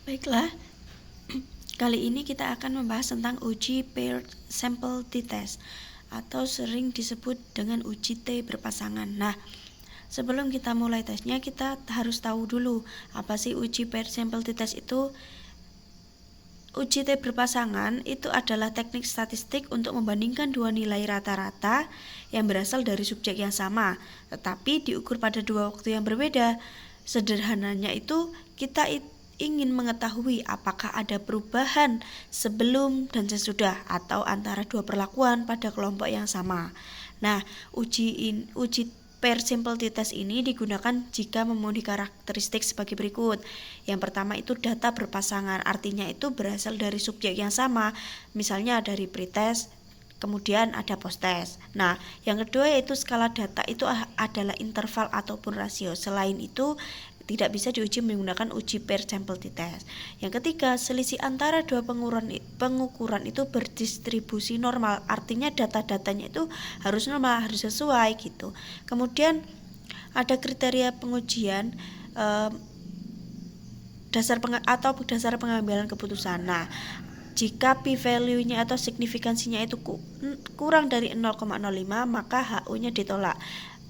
Baiklah, kali ini kita akan membahas tentang uji paired sample t-test atau sering disebut dengan uji T berpasangan. Nah, sebelum kita mulai tesnya, kita harus tahu dulu apa sih uji paired sample t-test itu. Uji T berpasangan itu adalah teknik statistik untuk membandingkan dua nilai rata-rata yang berasal dari subjek yang sama, tetapi diukur pada dua waktu yang berbeda. Sederhananya itu kita ingin mengetahui apakah ada perubahan sebelum dan sesudah atau antara dua perlakuan pada kelompok yang sama. Nah, uji paired sample t-test ini digunakan jika memenuhi karakteristik sebagai berikut. Yang pertama itu data berpasangan, artinya itu berasal dari subjek yang sama, misalnya dari pretest, kemudian ada posttest. Nah, yang kedua yaitu skala data itu adalah interval ataupun rasio. Selain itu tidak bisa diuji menggunakan uji paired sample t-test. Yang ketiga, selisih antara dua pengukuran itu berdistribusi normal, artinya data-datanya itu harus normal, harus sesuai gitu. Kemudian ada kriteria pengujian dasar pengambilan keputusan. Nah, jika p-value-nya atau signifikansinya itu kurang dari 0,05, maka HO-nya ditolak.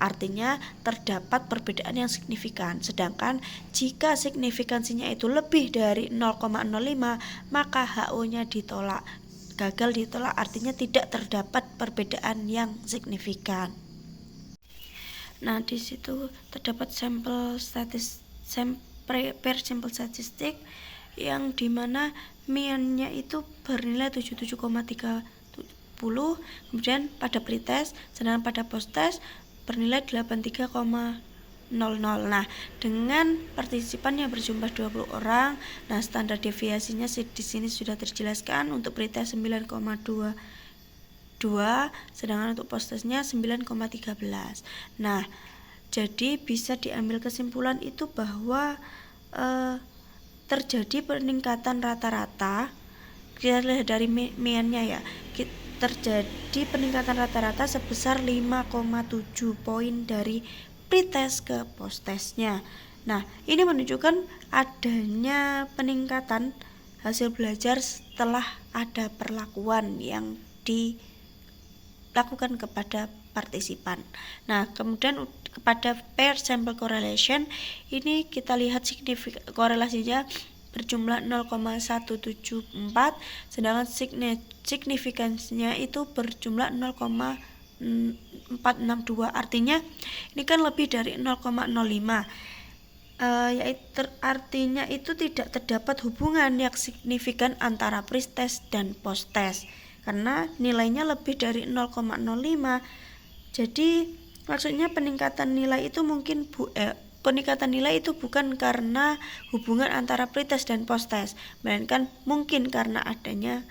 Artinya terdapat perbedaan yang signifikan. Sedangkan jika signifikansinya itu lebih dari 0,05, maka HO-nya ditolak. Gagal ditolak artinya tidak terdapat perbedaan yang signifikan. Nah, di situ terdapat paired sample statistik yang dimana mean-nya itu bernilai 77,30, kemudian pada pretest, sedangkan pada posttest bernilai 83,00. Nah, dengan partisipan yang berjumlah 20 orang, nah standar deviasinya di sini sudah terjelaskan. Untuk pretest 9,22, sedangkan untuk posttestnya 9,13. Nah, jadi bisa diambil kesimpulan itu bahwa terjadi peningkatan rata-rata. Kita lihat dari mean-nya ya, terjadi peningkatan rata-rata sebesar 5,7 poin dari pretest ke posttestnya. Nah, ini menunjukkan adanya peningkatan hasil belajar setelah ada perlakuan yang dilakukan kepada partisipan. Nah, kemudian kepada paired sample correlation ini kita lihat korelasinya berjumlah 0,174, sedangkan signifikansinya itu berjumlah 0,462. Artinya ini kan lebih dari 0,05. Yaitu artinya itu tidak terdapat hubungan yang signifikan antara pretest dan posttest karena nilainya lebih dari 0,05. Jadi maksudnya peningkatan nilai itu bukan karena hubungan antara pretest dan posttest, melainkan mungkin karena adanya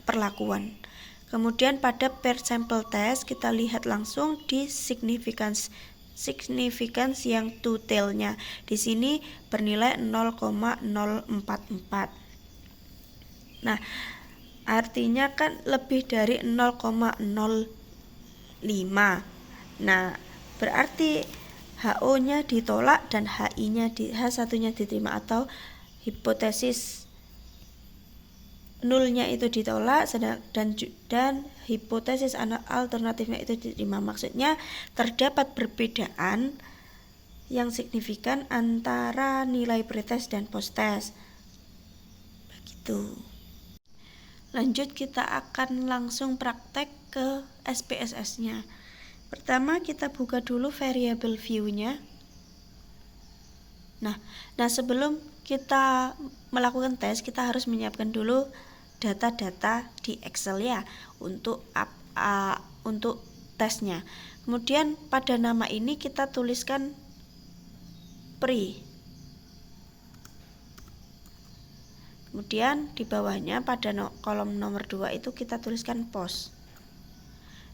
perlakuan. Kemudian pada paired sample test kita lihat langsung di significance yang two-tailnya. Di sini bernilai 0,044. Nah, artinya kan lebih dari 0,05. Nah, berarti HO-nya ditolak dan H1-nya diterima, atau hipotesis nulnya itu ditolak dan hipotesis alternatifnya itu diterima. Maksudnya terdapat perbedaan yang signifikan antara nilai pretest dan posttest. Begitu. Lanjut, kita akan langsung praktek ke SPSS-nya. Pertama kita buka dulu variable view-nya. Nah, sebelum kita melakukan tes, kita harus menyiapkan dulu data-data di Excel ya untuk tesnya. Kemudian pada nama ini kita tuliskan pre. Kemudian di bawahnya pada kolom nomor 2 itu kita tuliskan post.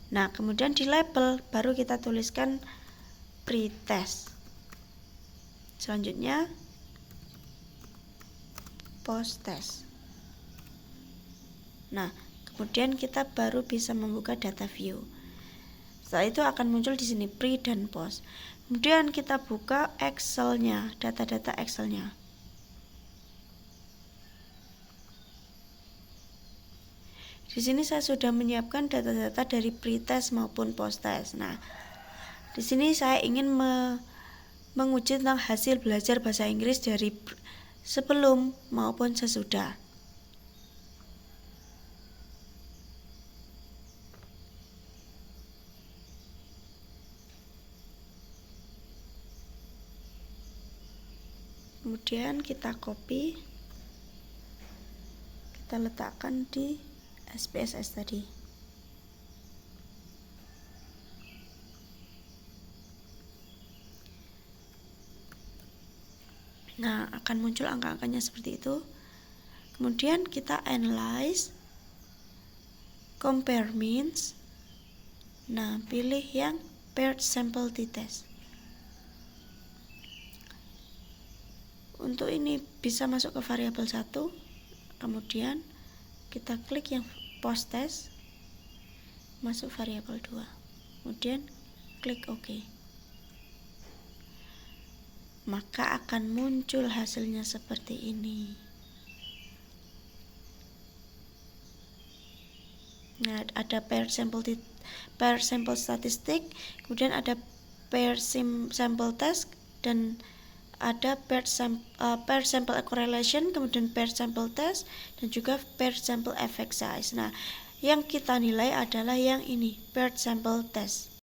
Nah, kemudian di label baru kita tuliskan pretest. Selanjutnya posttest. Nah, kemudian kita baru bisa membuka data view. Setelah itu akan muncul di sini pre dan post. Kemudian kita buka Excel-nya, data-data Excel-nya. Di sini saya sudah menyiapkan data-data dari pretest maupun posttest. Nah, di sini saya ingin menguji tentang hasil belajar bahasa Inggris dari sebelum maupun sesudah. Kemudian kita copy, kita letakkan di SPSS tadi. Nah, akan muncul angka-angkanya seperti itu. Kemudian kita analyze, compare means. Nah, pilih yang paired sample t-test. Untuk ini bisa masuk ke variabel 1. Kemudian kita klik yang posttest, masuk variabel 2. Kemudian klik OK. Maka akan muncul hasilnya seperti ini. Nah, ada paired sample statistik, kemudian ada paired sample test, dan ada paired sample correlation, kemudian paired sample test, dan juga paired sample effect size. Nah, yang kita nilai adalah yang ini, paired sample test.